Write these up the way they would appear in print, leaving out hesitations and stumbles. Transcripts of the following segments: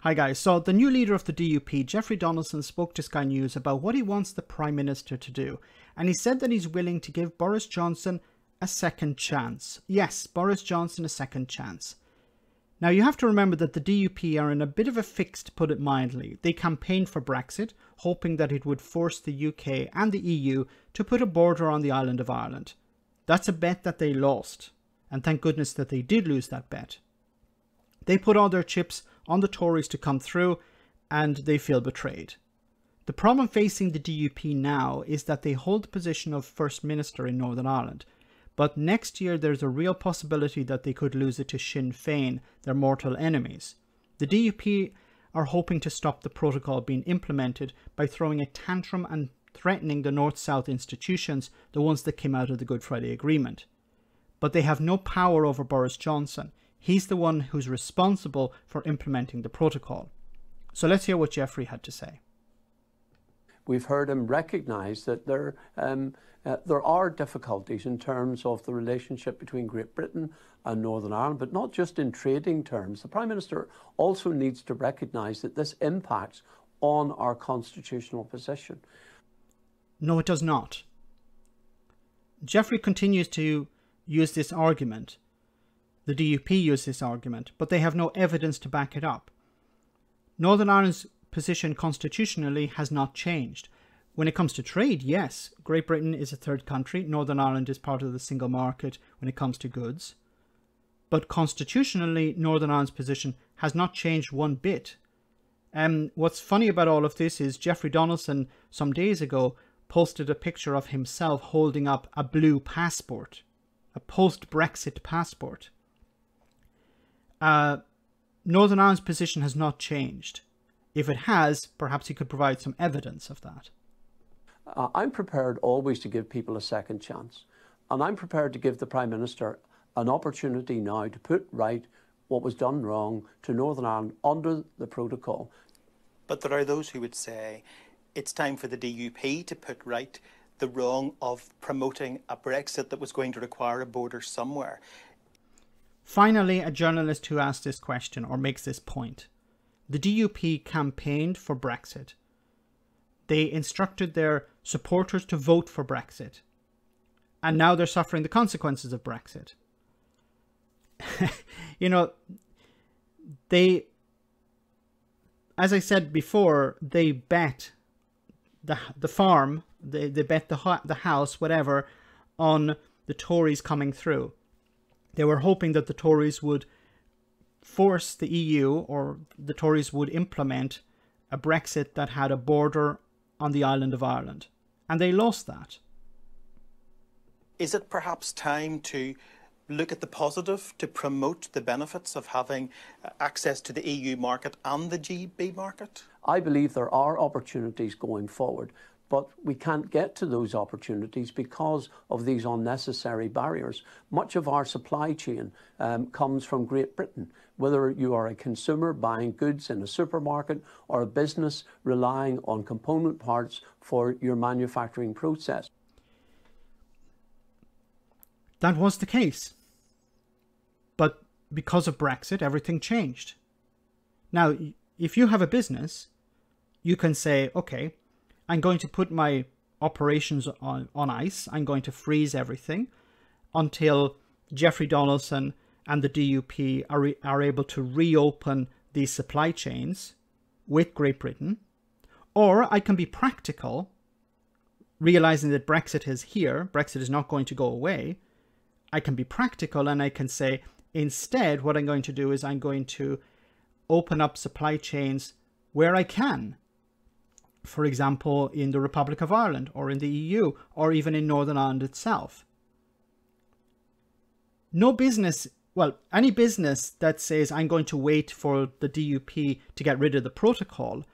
Hi guys, so the new leader of the DUP, Jeffrey Donaldson, spoke to Sky News about what he wants the Prime Minister to do. And he said that he's willing to give Boris Johnson a second chance. Yes, Boris Johnson a second chance. Now you have to remember that the DUP are in a bit of a fix, to put it mildly. They campaigned for Brexit, hoping that it would force the UK and the EU to put a border on the island of Ireland. That's a bet that they lost. And thank goodness that they did lose that bet. They put all their chips on the Tories to come through, and they feel betrayed. The problem facing the DUP now is that they hold the position of First Minister in Northern Ireland, but next year there's a real possibility that they could lose it to Sinn Féin, their mortal enemies. The DUP are hoping to stop the protocol being implemented by throwing a tantrum and threatening the North-South institutions, the ones that came out of the Good Friday Agreement. But they have no power over Boris Johnson. He's the one who's responsible for implementing the protocol. So let's hear what Jeffrey had to say. We've heard him recognise that there are difficulties in terms of the relationship between Great Britain and Northern Ireland, but not just in trading terms. The Prime Minister also needs to recognise that this impacts on our constitutional position. No, it does not. Jeffrey continues to use this argument. The DUP use this argument, but they have no evidence to back it up. Northern Ireland's position constitutionally has not changed. When it comes to trade, yes, Great Britain is a third country. Northern Ireland is part of the single market when it comes to goods. But constitutionally, Northern Ireland's position has not changed one bit. What's funny about all of this is Jeffrey Donaldson, some days ago, posted a picture of himself holding up a blue passport, a post-Brexit passport. Northern Ireland's position has not changed. If it has, perhaps he could provide some evidence of that. I'm prepared always to give people a second chance. And I'm prepared to give the Prime Minister an opportunity now to put right what was done wrong to Northern Ireland under the protocol. But there are those who would say it's time for the DUP to put right the wrong of promoting a Brexit that was going to require a border somewhere. Finally, a journalist who asked this question or makes this point. The DUP campaigned for Brexit. They instructed their supporters to vote for Brexit. And now they're suffering the consequences of Brexit. You know, as I said before, they bet the farm, they bet the house, whatever, on the Tories coming through. They were hoping that the Tories would force the EU, or the Tories would implement a Brexit that had a border on the island of Ireland. And they lost that. Is it perhaps time to look at the positive, to promote the benefits of having access to the EU market and the GB market? I believe there are opportunities going forward, but we can't get to those opportunities because of these unnecessary barriers. Much of our supply chain comes from Great Britain. Whether you are a consumer buying goods in a supermarket or a business relying on component parts for your manufacturing process. That was the case. But because of Brexit, everything changed. Now, if you have a business, you can say, okay, I'm going to put my operations on ice. I'm going to freeze everything until Jeffrey Donaldson and the DUP are able to reopen these supply chains with Great Britain. Or I can be practical, realizing that Brexit is here. Brexit is not going to go away. I can be practical and I can say, instead, what I'm going to do is I'm going to open up supply chains where I can. For example, in the Republic of Ireland or in the EU or even in Northern Ireland itself. No business, well, any business that says I'm going to wait for the DUP to get rid of the protocol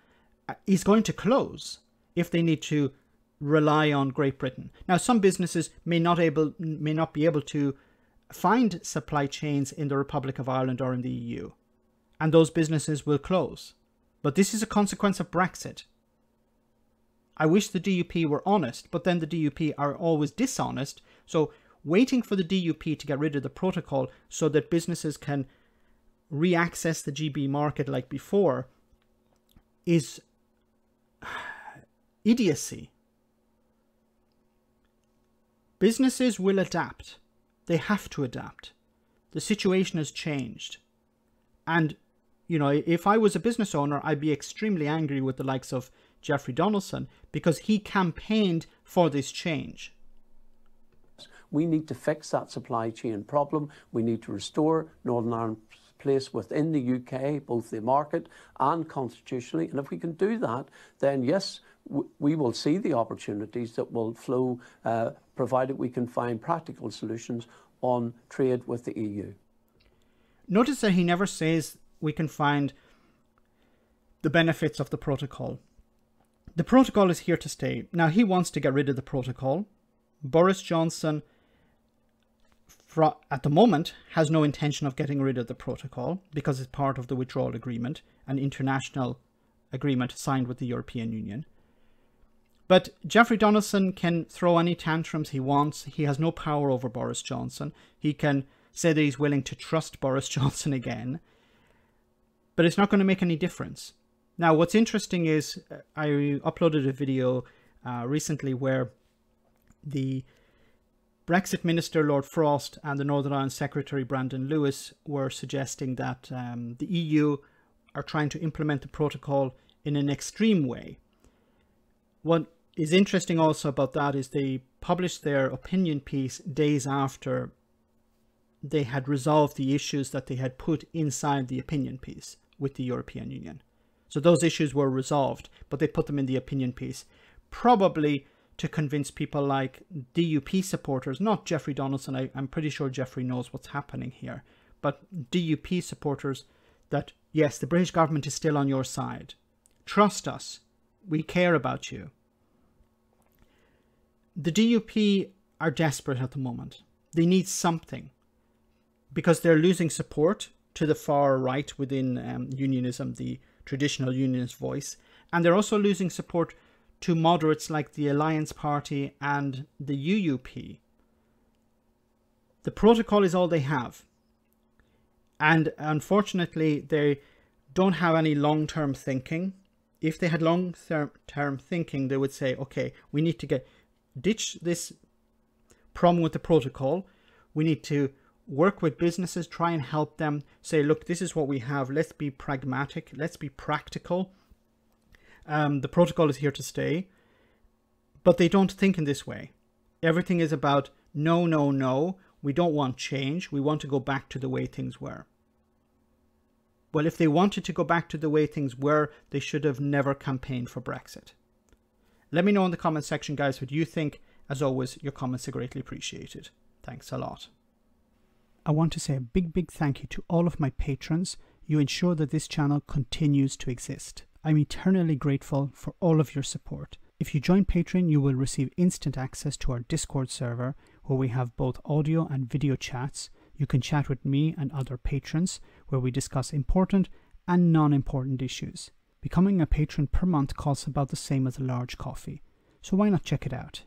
is going to close if they need to rely on Great Britain. Now, some businesses may not be able to find supply chains in the Republic of Ireland or in the EU, and those businesses will close. But this is a consequence of Brexit. I wish the DUP were honest, but then the DUP are always dishonest. So waiting for the DUP to get rid of the protocol so that businesses can re-access the GB market like before is idiocy. Businesses will adapt. They have to adapt. The situation has changed. And, you know, if I was a business owner, I'd be extremely angry with the likes of Jeffrey Donaldson because he campaigned for this change. We need to fix that supply chain problem. We need to restore Northern Ireland's place within the UK, both the market and constitutionally. And if we can do that, then yes, we will see the opportunities that will flow, provided we can find practical solutions on trade with the EU. Notice that he never says we can find the benefits of the protocol. The protocol is here to stay. Now, he wants to get rid of the protocol. Boris Johnson, at the moment, has no intention of getting rid of the protocol because it's part of the withdrawal agreement, an international agreement signed with the European Union. But Jeffrey Donaldson can throw any tantrums he wants. He has no power over Boris Johnson. He can say that he's willing to trust Boris Johnson again. But it's not going to make any difference. Now, what's interesting is I uploaded a video recently where the Brexit Minister, Lord Frost, and the Northern Ireland Secretary, Brandon Lewis, were suggesting that the EU are trying to implement the protocol in an extreme way. What is interesting also about that is they published their opinion piece days after they had resolved the issues that they had put inside the opinion piece with the European Union. So those issues were resolved, but they put them in the opinion piece, probably to convince people like DUP supporters, not Jeffrey Donaldson. I'm pretty sure Jeffrey knows what's happening here, but DUP supporters that, yes, the British government is still on your side. Trust us. We care about you. The DUP are desperate at the moment. They need something because they're losing support to the far right within unionism, the traditional unionist voice, and they're also losing support to moderates like the Alliance Party and the UUP. The protocol is all they have. And unfortunately, they don't have any long-term thinking. If they had long-term thinking, they would say, okay, we need to ditch this problem with the protocol. We need to work with businesses, try and help them, say, look, this is what we have. Let's be pragmatic. Let's be practical. The protocol is here to stay. But they don't think in this way. Everything is about no, no, no. We don't want change. We want to go back to the way things were. Well, if they wanted to go back to the way things were, they should have never campaigned for Brexit. Let me know in the comment section, guys, what you think. As always, your comments are greatly appreciated. Thanks a lot. I want to say a big thank you to all of my patrons. You ensure that this channel continues to exist. I'm eternally grateful for all of your support. If you join Patreon, you will receive instant access to our Discord server, where we have both audio and video chats. You can chat with me and other patrons, where we discuss important and non-important issues. Becoming a patron per month costs about the same as a large coffee, so why not check it out?